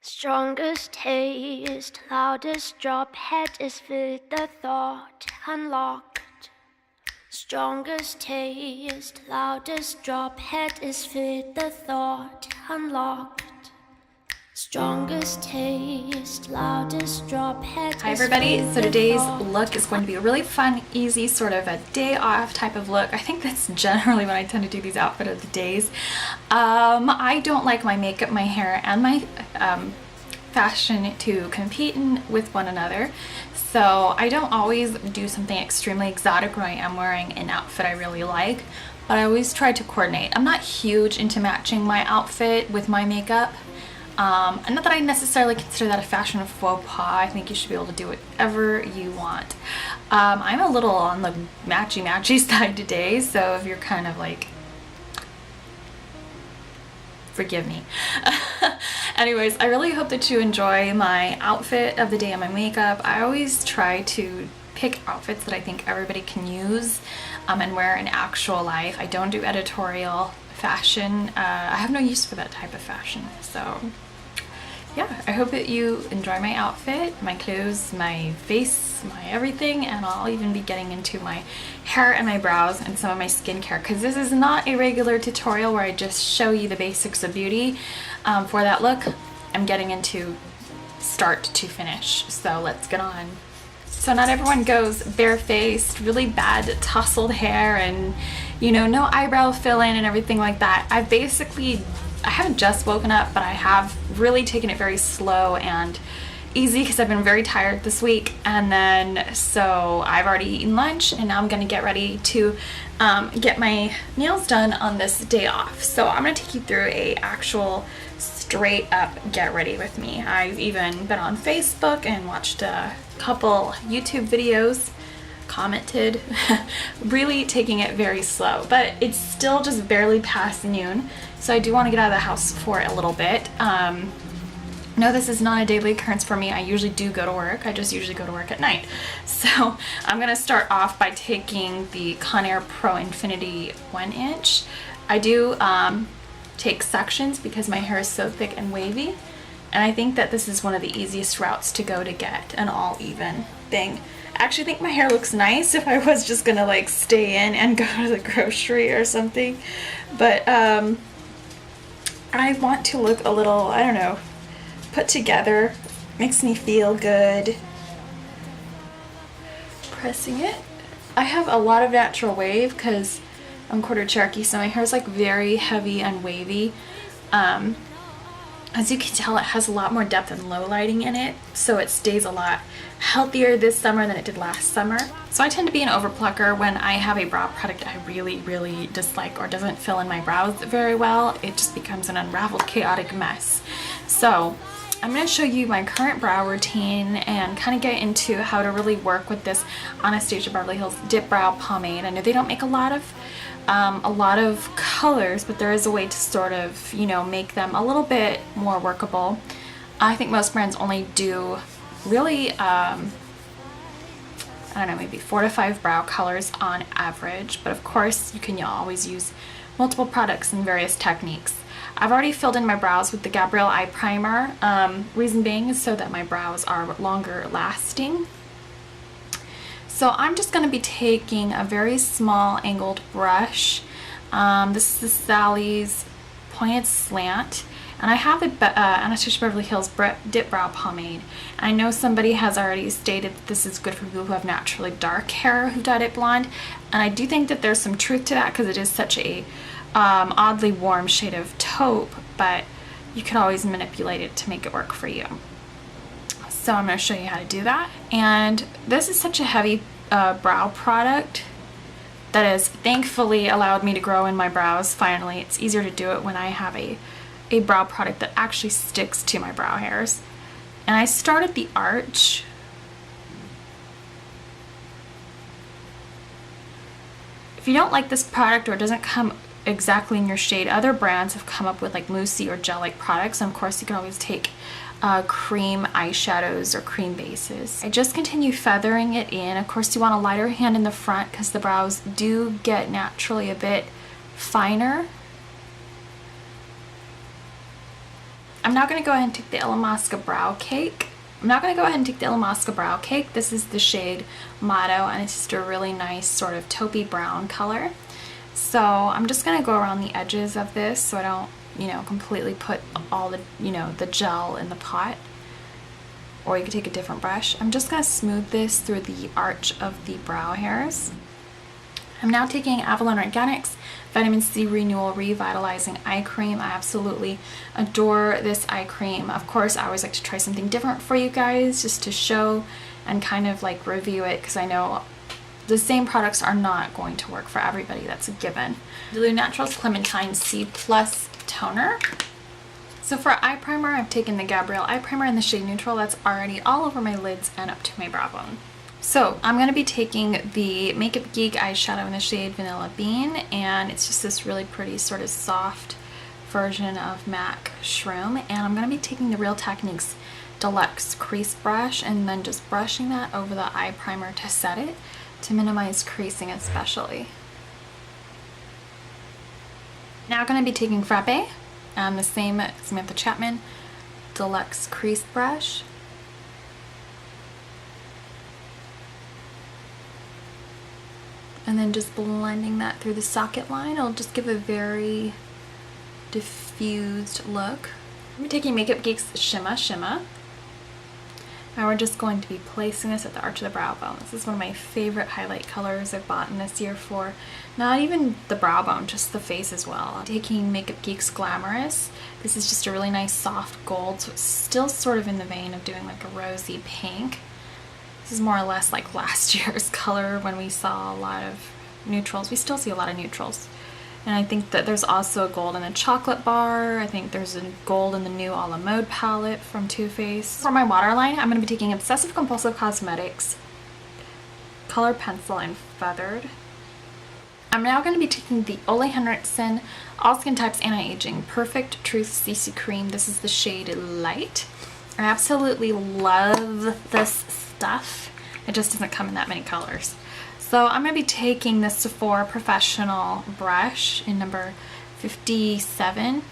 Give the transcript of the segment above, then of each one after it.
Strongest taste, loudest drop, head is with the thought unlocked. Strongest taste, loudest drop, head is with the thought unlocked. Strongest taste, loudest drop, head. Hi everybody, so today's look is going to be a really fun, easy, sort of a day off type of look. I think that's generally when I tend to do these outfit of the days. I don't like my makeup, my hair, and my fashion to compete with one another. So I don't always do something extremely exotic when I am wearing an outfit I really like, but I always try to coordinate. I'm not huge into matching my outfit with my makeup. And not that I necessarily consider that a fashion faux pas. I think you should be able to do whatever you want. I'm a little on the matchy side today, so if you're kind of like, forgive me. Anyways, I really hope that you enjoy my outfit of the day and my makeup. I always try to pick outfits that I think everybody can use and wear in actual life. I don't do editorial fashion. I have no use for that type of fashion, so yeah, I hope that you enjoy my outfit, my clothes, my face, my everything, and I'll even be getting into my hair and my brows and some of my skincare, because this is not a regular tutorial where I just show you the basics of beauty. For that look, I'm getting into start to finish, so let's get on. So not everyone goes barefaced, really bad tousled hair, and you know, no eyebrow fill-in and everything like that. I haven't just woken up, but I have really taken it very slow and easy because I've been very tired this week. And then, so I've already eaten lunch and now I'm going to get ready to get my nails done on this day off. So I'm going to take you through a actual straight up get ready with me. I've even been on Facebook and watched a couple YouTube videos, commented, really taking it very slow, but it's still just barely past noon, so I do want to get out of the house for a little bit. No, this is not a daily occurrence for me. I usually do go to work. I just usually go to work at night. So I'm going to start off by taking the Conair Pro Infiniti 1-inch. I do take sections because my hair is so thick and wavy, and I think that this is one of the easiest routes to go to get an all even thing. I actually think my hair looks nice if I was just gonna like stay in and go to the grocery or something, but I want to look a little, I don't know, put together. Makes me feel good. Pressing it. I have a lot of natural wave because I'm quarter Cherokee, so my hair is like very heavy and wavy. As you can tell, it has a lot more depth and low lighting in it, so it stays a lot healthier this summer than it did last summer. So I tend to be an overplucker when I have a brow product I really dislike or doesn't fill in my brows very well. It just becomes an unraveled, chaotic mess. So I'm going to show you my current brow routine and kind of get into how to really work with this Anastasia Beverly Hills Dip Brow Pomade. I know they don't make a lot of colors, but there is a way to sort of, you know, make them a little bit more workable. I think most brands only do really, I don't know, maybe 4 to 5 brow colors on average, but of course you can always use multiple products and various techniques. I've already filled in my brows with the Gabriel eye primer, reason being is so that my brows are longer lasting. So I'm just going to be taking a very small angled brush. This is the Sally's Pointed Slant, and I have the Anastasia Beverly Hills Dip Brow Pomade. And I know somebody has already stated that this is good for people who have naturally dark hair who dyed it blonde, and I do think that there's some truth to that because it is such a oddly warm shade of taupe, but you can always manipulate it to make it work for you. So I'm going to show you how to do that. And this is such a heavy brow product that has thankfully allowed me to grow in my brows finally. It's easier to do it when I have a brow product that actually sticks to my brow hairs. And I start at the arch. If you don't like this product or it doesn't come exactly in your shade, other brands have come up with like moussey or gel-like products, and of course you can always take cream eyeshadows or cream bases. I just continue feathering it in. Of course you want a lighter hand in the front because the brows do get naturally a bit finer. I'm I'm now going to go ahead and take the Illamasqua Brow Cake. This is the shade Motto, and it's just a really nice sort of taupey brown color. So I'm just going to go around the edges of this so I don't, you know, completely put all the, you know, the gel in the pot. Or you could take a different brush. I'm just going to smooth this through the arch of the brow hairs. I'm now taking Avalon Organics Vitamin C Renewal Revitalizing Eye Cream. I absolutely adore this eye cream. Of course, I always like to try something different for you guys just to show and kind of like review it, because I know the same products are not going to work for everybody. That's a given. Andalou Naturals Clementine C Plus Toner. So for eye primer, I've taken the Gabriel eye primer in the shade Neutral. That's already all over my lids and up to my brow bone. So I'm going to be taking the Makeup Geek eyeshadow in the shade Vanilla Bean, and it's just this really pretty sort of soft version of MAC Shroom. And I'm going to be taking the Real Techniques Deluxe Crease Brush and then just brushing that over the eye primer to set it, to minimize creasing especially. Now I'm going to be taking Frappe, the same Samantha Chapman Deluxe Crease Brush. And then just blending that through the socket line. It'll just give a very diffused look. I'm taking Makeup Geek's Shimma. And we're just going to be placing this at the arch of the brow bone. This is one of my favorite highlight colors I've bought in this year for not even the brow bone, just the face as well. I'm taking Makeup Geek's Glamorous. This is just a really nice soft gold, so it's still sort of in the vein of doing like a rosy pink. This is more or less like last year's color when we saw a lot of neutrals. We still see a lot of neutrals. And I think that there's also a gold in the chocolate bar. I think there's a gold in the new A La Mode palette from Too Faced. For my waterline, I'm going to be taking Obsessive Compulsive Cosmetics Color Pencil in Feathered. I'm now going to be taking the Ole Henriksen All Skin Types Anti-Aging Perfect Truth CC Cream. This is the shade Light. I absolutely love this stuff. It just doesn't come in that many colors. So I'm going to be taking the Sephora Professional brush in number 57.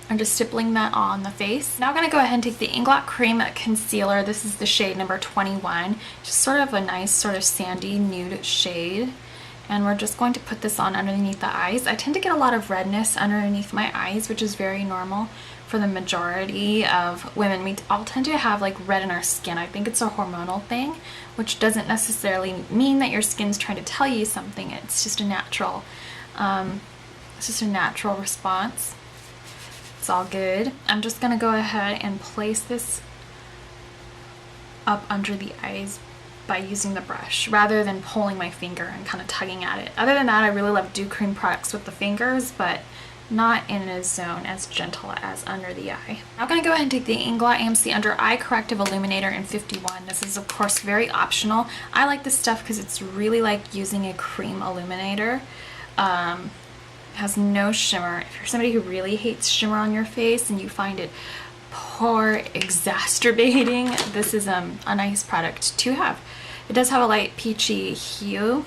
I'm just stippling that on the face. Now I'm going to go ahead and take the Inglot Cream Concealer. This is the shade number 21. Just sort of a nice sort of sandy nude shade. And we're just going to put this on underneath the eyes. I tend to get a lot of redness underneath my eyes, which is very normal for the majority of women. We all tend to have like red in our skin. I think it's a hormonal thing, which doesn't necessarily mean that your skin's trying to tell you something. It's just a natural, response. It's all good. I'm just gonna go ahead and place this up under the eyes by using the brush rather than pulling my finger and kind of tugging at it. Other than that, I really love Dew Cream products with the fingers, but not in a zone as gentle as under the eye. I'm going to go ahead and take the Inglot AMC Under Eye Corrective Illuminator in 51. This is of course very optional. I like this stuff because it's really like using a cream illuminator. It has no shimmer. If you're somebody who really hates shimmer on your face and you find it poor exacerbating, this is a nice product to have. It does have a light peachy hue,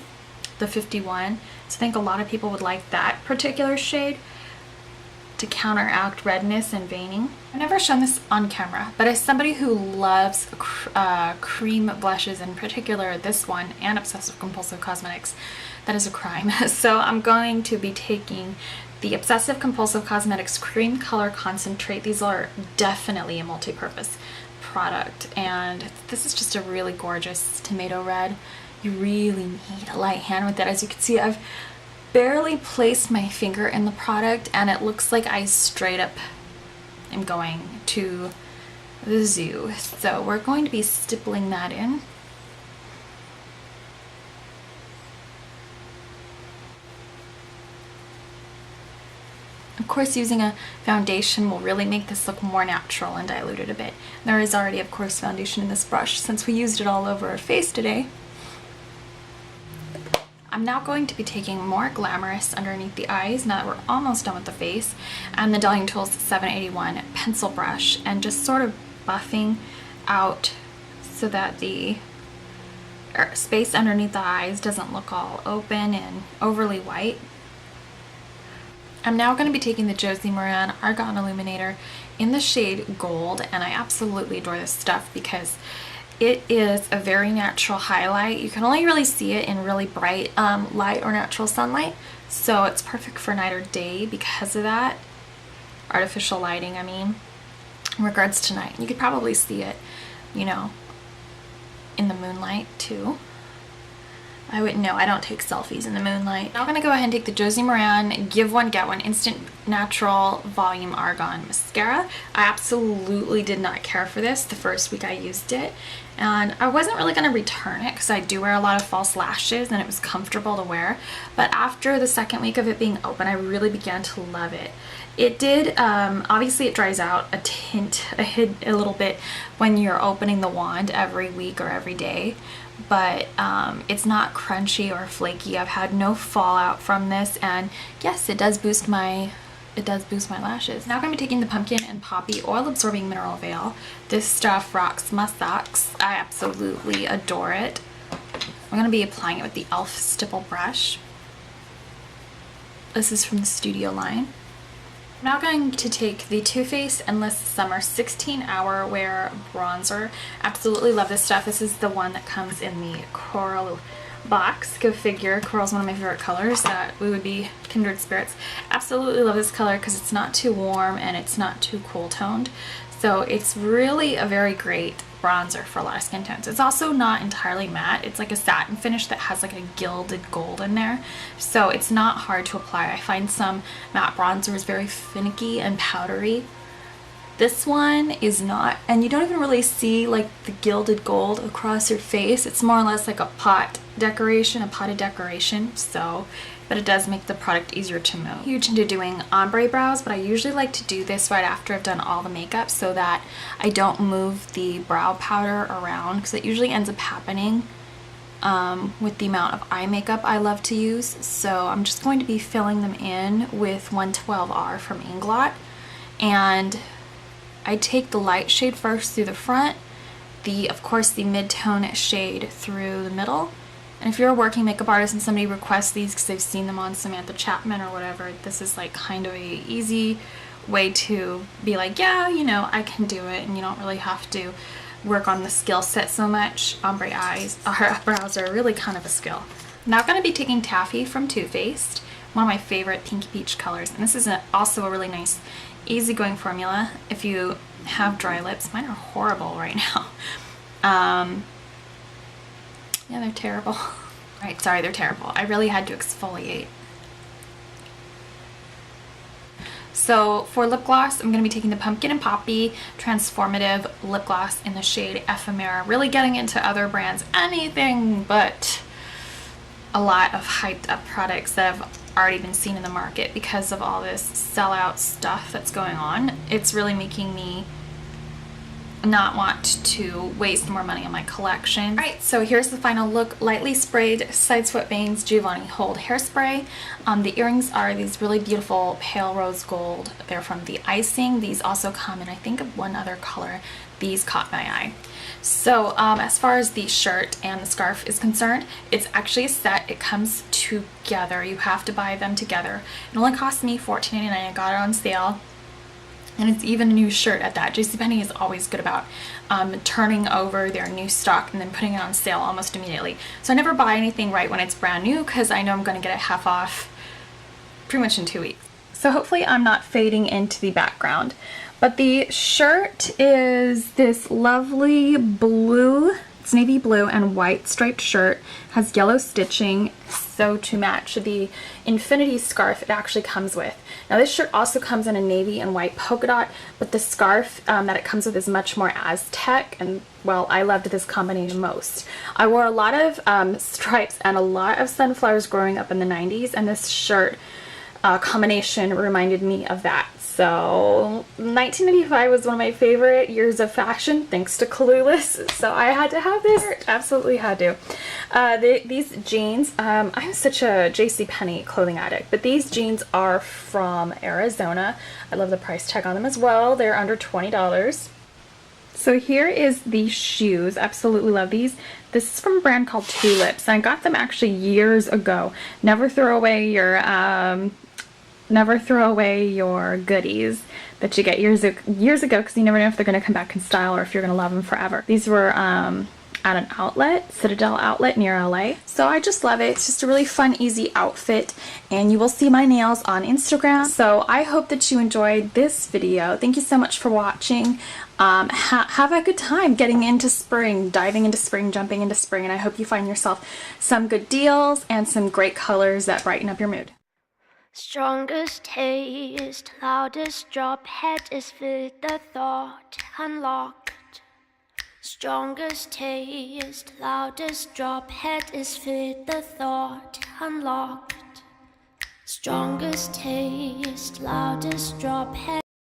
the 51, so I think a lot of people would like that particular shade to counteract redness and veining. I've never shown this on camera, but as somebody who loves cream blushes, in particular this one, and Obsessive Compulsive Cosmetics, that is a crime. So I'm going to be taking the Obsessive Compulsive Cosmetics Cream Color Concentrate. These are definitely a multi-purpose product, and this is just a really gorgeous tomato red. You really need a light hand with it. As you can see, I've barely placed my finger in the product and it looks like I straight up am going to the zoo. So we're going to be stippling that in. Of course, using a foundation will really make this look more natural and dilute it a bit. There is already, of course, foundation in this brush since we used it all over our face today. I'm now going to be taking more Glamorous underneath the eyes now that we're almost done with the face, and the Delling Tools 781 pencil brush, and just sort of buffing out so that the space underneath the eyes doesn't look all open and overly white. I'm now going to be taking the Josie Maran Argan Illuminator in the shade Gold, and I absolutely adore this stuff because it is a very natural highlight. You can only really see it in really bright light or natural sunlight, so it's perfect for night or day because of that. Artificial lighting, I mean, in regards to night. You could probably see it, you know, in the moonlight too. I wouldn't know, I don't take selfies in the moonlight. Now I'm gonna go ahead and take the Josie Maran Give One Get One Instant Natural Volume Argan Mascara. I absolutely did not care for this the first week I used it, and I wasn't really gonna return it because I do wear a lot of false lashes and it was comfortable to wear, but after the second week of it being open, I really began to love it. It did, obviously it dries out a little bit when you're opening the wand every week or every day, but it's not crunchy or flaky. I've had no fallout from this, and yes, it does boost my lashes. Now I'm going to be taking the Pumpkin and Poppy Oil Absorbing Mineral Veil. This stuff rocks my socks. I absolutely adore it. I'm going to be applying it with the e.l.f. stipple brush. This is from the Studio line. I'm now going to take the Too Faced Endless Summer 16 Hour Wear Bronzer. Absolutely love this stuff. This is the one that comes in the coral box. Go figure, coral's one of my favorite colors, that we would be kindred spirits. Absolutely love this color because it's not too warm and it's not too cool toned. So it's really a very great bronzer for a lot of skin tones. It's also not entirely matte. It's like a satin finish that has like a gilded gold in there. So it's not hard to apply. I find some matte bronzers very finicky and powdery. This one is not, and you don't even really see like the gilded gold across your face. It's more or less like a potted decoration, so, but it does make the product easier to move. Huge into doing ombre brows, but I usually like to do this right after I've done all the makeup so that I don't move the brow powder around, because it usually ends up happening with the amount of eye makeup I love to use. So I'm just going to be filling them in with 112R from Inglot, and I take the light shade first through the front, of course the mid-tone shade through the middle. And if you're a working makeup artist and somebody requests these because they've seen them on Samantha Chapman or whatever, this is like kind of a easy way to be like, yeah, you know, I can do it, and you don't really have to work on the skill set so much. Ombre brows are really kind of a skill. I'm now going to be taking Taffy from Too Faced, one of my favorite pinky peach colors, and this is also a really nice easygoing formula if you have dry lips. Mine are horrible right now. Yeah, they're terrible. Right, sorry, they're terrible. I really had to exfoliate. So for lip gloss, I'm going to be taking the Pumpkin and Poppy Transformative Lip Gloss in the shade Ephemera. Really getting into other brands, anything but a lot of hyped up products that have already been seen in the market because of all this sellout stuff that's going on. It's really making me not want to waste more money on my collection. Alright, so here's the final look. Lightly sprayed side swept bangs Giovanni Hold hairspray. The earrings are these really beautiful pale rose gold. They're from the Icing. These also come in, I think, of one other color. These caught my eye. So as far as the shirt and the scarf is concerned, it's actually a set. It comes together. You have to buy them together. It only cost me $14.99. I got it on sale. And it's even a new shirt at that. JCPenney is always good about turning over their new stock and then putting it on sale almost immediately. So I never buy anything right when it's brand new because I know I'm going to get it half off pretty much in 2 weeks. So hopefully I'm not fading into the background. But the shirt is this lovely blue, it's navy blue and white striped shirt, has yellow stitching, so to match the Infiniti scarf it actually comes with. Now this shirt also comes in a navy and white polka dot, but the scarf that it comes with is much more Aztec, and well, I loved this combination most. I wore a lot of stripes and a lot of sunflowers growing up in the 90s, and this shirt combination reminded me of that. So 1995 was one of my favorite years of fashion, thanks to Clueless, so I had to have this. Absolutely had to. These jeans, I'm such a JCPenney clothing addict, but these jeans are from Arizona. I love the price tag on them as well. They're under $20. So here is the shoes. Absolutely love these. This is from a brand called Tulips, and I got them actually years ago. Never throw away your Never throw away your goodies that you get years ago, because you never know if they're going to come back in style or if you're going to love them forever. These were at an outlet, Citadel outlet near LA. So I just love it. It's just a really fun, easy outfit, and you will see my nails on Instagram. So I hope that you enjoyed this video. Thank you so much for watching. Have a good time getting into spring, diving into spring, jumping into spring, and I hope you find yourself some good deals and some great colors that brighten up your mood. Strongest taste, loudest drop, head is with the thought unlocked. Strongest taste, loudest drop, head is with the thought unlocked. Strongest taste, loudest drop, head.